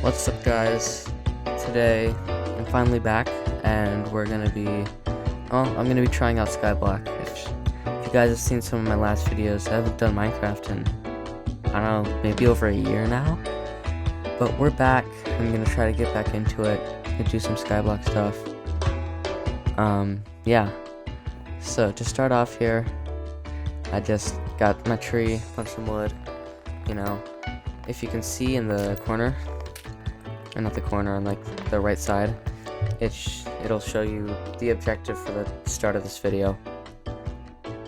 What's up, guys? Today I'm finally back and I'm gonna be trying out Skyblock. If you guys have seen some of my last videos, I haven't done Minecraft in, I don't know, maybe over a year now, but we're back. I'm gonna try to get back into it and do some Skyblock stuff. Yeah, so to start off here, I just got my tree, punched some wood. If you can see in the corner, or not the corner, on like the right side, it'll show you the objective for the start of this video.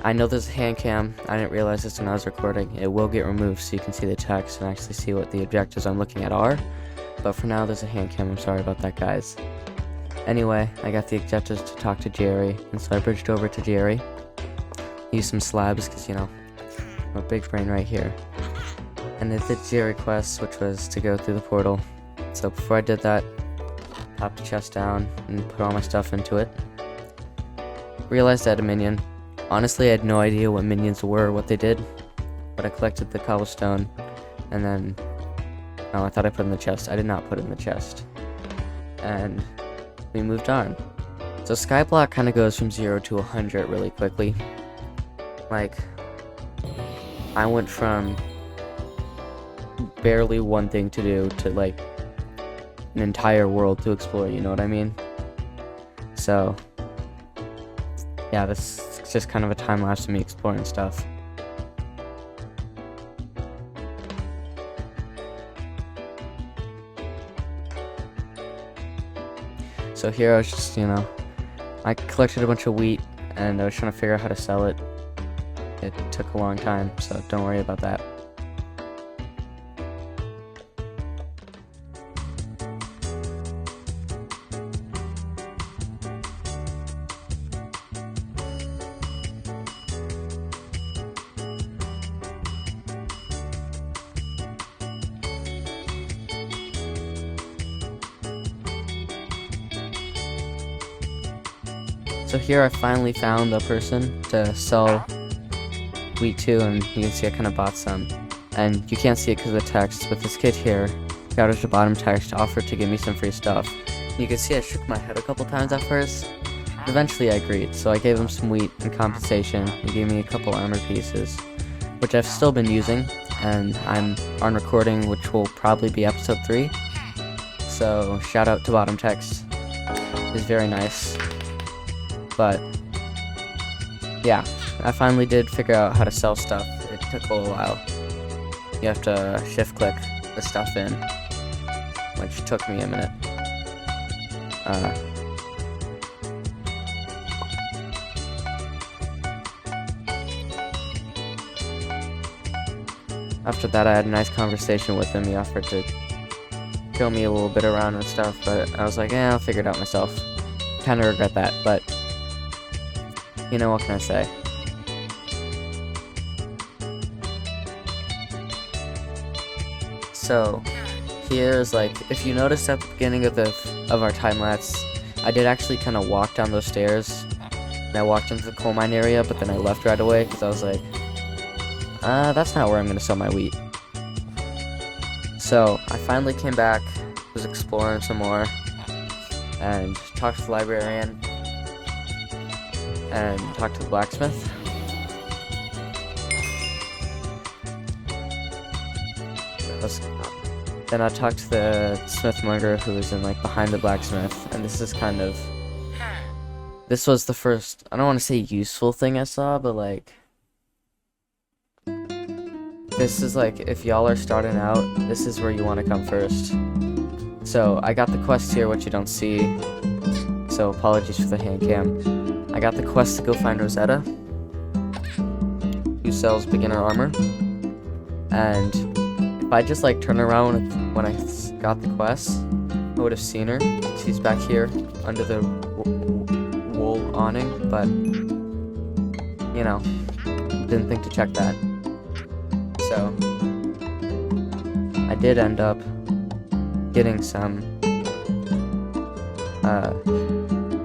I know there's a hand cam. I didn't realize this when I was recording. It will get removed so you can see the text and actually see what the objectives I'm looking at are, but for now there's a hand cam. I'm sorry about that, guys. Anyway, I got the objectives to talk to Jerry, and so I bridged over to Jerry, used some slabs because I'm a big brain right here, and I did Jerry quests, which was to go through the portal. So before I did that, popped the chest down and put all my stuff into it. Realized I had a minion. Honestly, I had no idea what minions were or what they did, but I collected the cobblestone, and then, I thought I put it in the chest. I did not put it in the chest. And we moved on. So Skyblock kind of goes from 0 to 100 really quickly. Like, I went from barely one thing to do to like an entire world to explore, you know what I mean? So yeah, this is just kind of a time lapse of me exploring stuff. So here I was just, I collected a bunch of wheat and I was trying to figure out how to sell it. It took a long time, so don't worry about that. So here I finally found a person to sell wheat to, and you can see I kind of bought some. And you can't see it because of the text, but this kid here got at the bottom text, offered to give me some free stuff. You can see I shook my head a couple times at first. Eventually I agreed, so I gave him some wheat in compensation. He gave me a couple armor pieces, which I've still been using, and I'm on recording, which will probably be episode 3. So shout out to bottom text. It's very nice. But yeah, I finally did figure out how to sell stuff. It took a little while. You have to shift click the stuff in, which took me a minute. After that, I had a nice conversation with him. He offered to show me a little bit around and stuff, but I was like, I'll figure it out myself. Kinda regret that, but what can I say? So here's like, if you notice at the beginning of our time lapse, I did actually kind of walk down those stairs, and I walked into the coal mine area, but then I left right away because I was like, that's not where I'm gonna sell my wheat. So I finally came back, was exploring some more, and talked to the librarian, and talked to the blacksmith. Then I talked to the smithmonger who was in like behind the blacksmith, and this was the first, I don't want to say useful thing I saw, but like, this is like, if y'all are starting out, this is where you want to come first. So I got the quest here, which you don't see, so apologies for the hand cam. I got the quest to go find Rosetta, who sells beginner armor, and if I just like turn around when I got the quest, I would have seen her. She's back here under the wool awning, but didn't think to check that. So I did end up getting some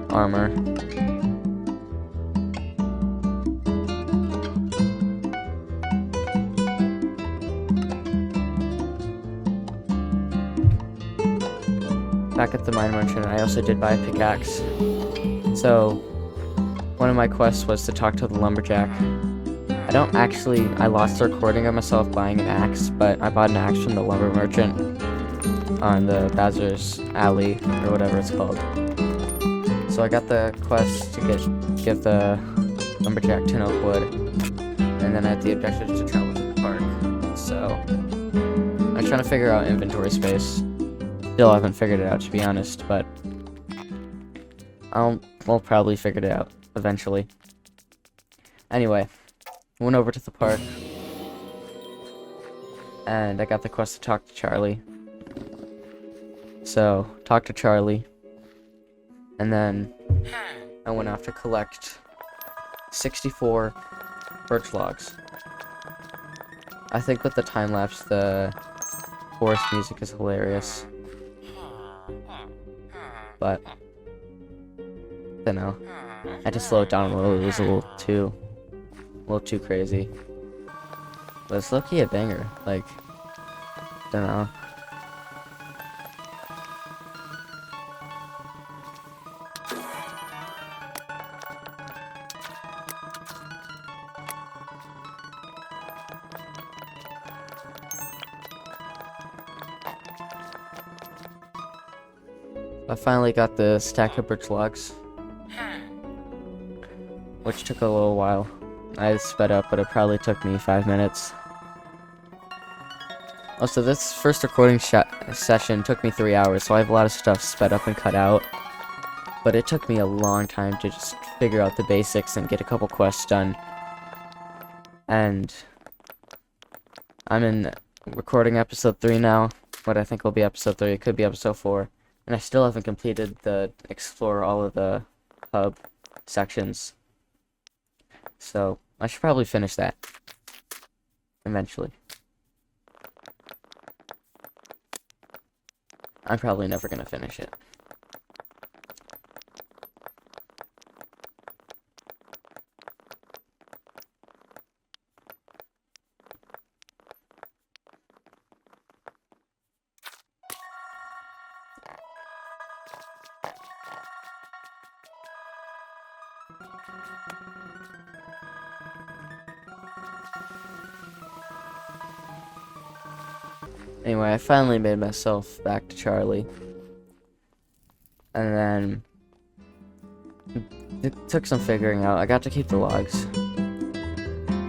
armor. back at the mine merchant, I also did buy a pickaxe. So, one of my quests was to talk to the lumberjack. I lost the recording of myself buying an axe, but I bought an axe from the lumber merchant on the Bazar's Alley, or whatever it's called. So I got the quest to give the lumberjack tin oak wood, and then I had the objective to travel to the park. So, I'm trying to figure out inventory space. Still haven't figured it out, to be honest, but we'll probably figure it out eventually. Anyway, went over to the park, and I got the quest to talk to Charlie. So, talked to Charlie, and then I went off to collect 64 birch logs. I think with the time lapse, the forest music is hilarious. But, I don't know. I had to slow it down a little. It was a little too crazy. But it's low-key a banger. Like, don't know. I finally got the stack of birch logs, which took a little while. I sped up, but it probably took me 5 minutes. Also, this first recording session took me 3 hours, so I have a lot of stuff sped up and cut out. But it took me a long time to just figure out the basics and get a couple quests done. And I'm in recording episode 3 now. What I think will be episode 3, it could be episode 4. And I still haven't completed the explore all of the hub sections. So, I should probably finish that eventually. I'm probably never gonna finish it. Anyway, I finally made myself back to Charlie. And then it took some figuring out. I got to keep the logs.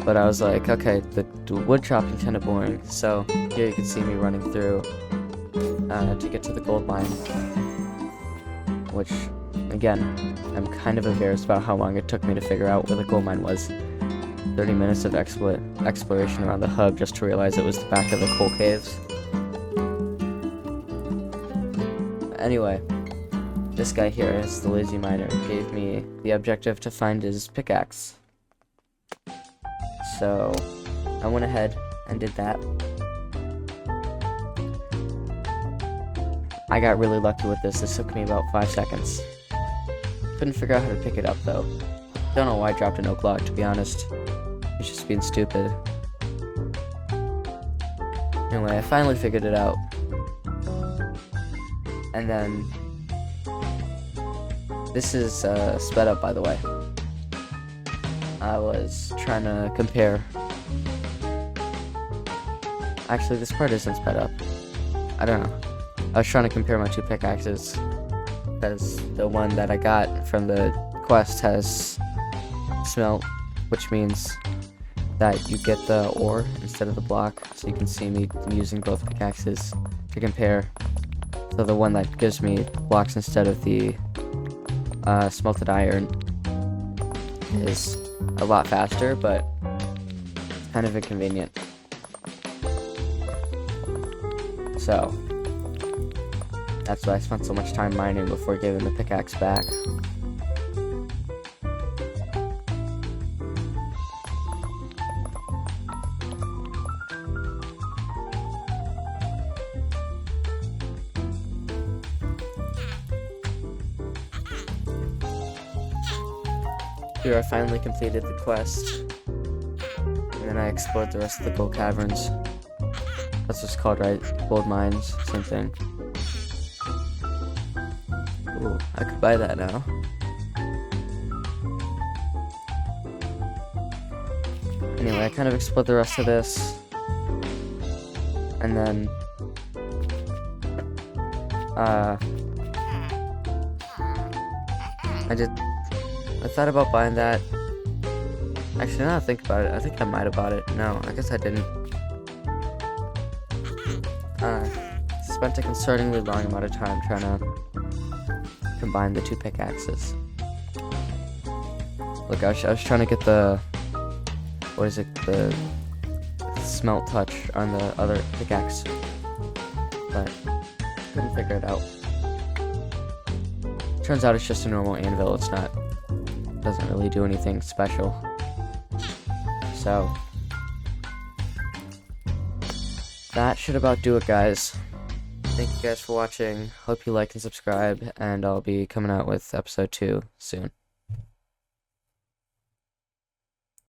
But I was like, okay, the wood chopping kind of boring. So here you can see me running through to get to the gold mine. Which, again, I'm kind of embarrassed about how long it took me to figure out where the gold mine was. 30 minutes of exploration around the hub just to realize it was the back of the coal caves. Anyway, this guy here is the lazy miner. Gave me the objective to find his pickaxe. So, I went ahead and did that. I got really lucky with this. This took me about 5 seconds. Couldn't figure out how to pick it up though. Don't know why I dropped an oak log, to be honest. It's just being stupid. Anyway, I finally figured it out. And then, this is sped up, by the way. I was trying to compare. Actually, this part isn't sped up. I don't know. I was trying to compare my two pickaxes, because the one that I got from the quest has smelt, which means that you get the ore instead of the block. So you can see me using both pickaxes to compare. So the one that gives me blocks instead of the smelted iron is a lot faster, but it's kind of inconvenient. So that's why I spent so much time mining before giving the pickaxe back. Here I finally completed the quest, and then I explored the rest of the gold caverns. That's what's called, right? Gold mines, same thing. Ooh, I could buy that now. Anyway, I kind of explored the rest of this. And then I thought about buying that. Actually, now that I think about it, I think I might have bought it. No, I guess I didn't. Spent a concerningly long amount of time trying to combine the 2 pickaxes. Look, I was trying to get the, what is it, the smelt touch on the other pickaxe, but couldn't figure it out. Turns out it's just a normal anvil. It's not, doesn't really do anything special. So that should about do it, guys. Thank you guys for watching. Hope you like and subscribe, and I'll be coming out with episode 2 soon.